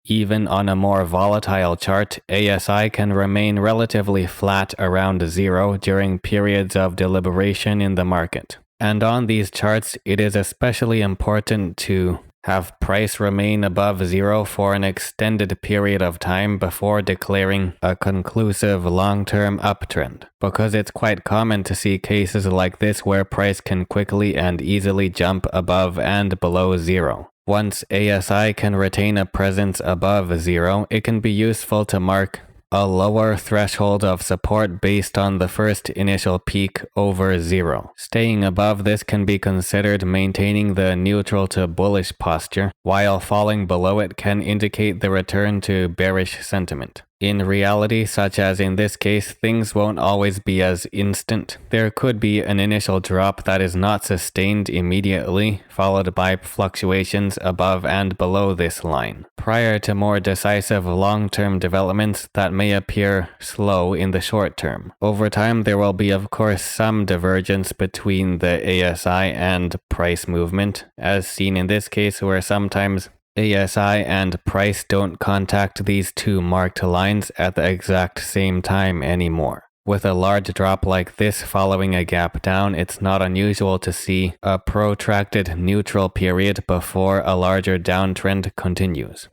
Even on a more volatile chart, ASI can remain relatively flat around zero during periods of deliberation in the market. And on these charts, it is especially important to have price remain above zero for an extended period of time before declaring a conclusive long-term uptrend, because it's quite common to see cases like this where price can quickly and easily jump above and below zero. Once ASI can retain a presence above zero, it can be useful to mark a lower threshold of support based on the first initial peak over zero. Staying above this can be considered maintaining the neutral to bullish posture, while falling below it can indicate the return to bearish sentiment. In reality, such as in this case, things won't always be as instant. There could be an initial drop that is not sustained immediately, followed by fluctuations above and below this line, prior to more decisive long-term developments that may appear slow in the short term. Over time, there will be of course some divergence between the ASI and price movement, as seen in this case where sometimes ASI and price don't contact these two marked lines at the exact same time anymore. With a large drop like this following a gap down, it's not unusual to see a protracted neutral period before a larger downtrend continues.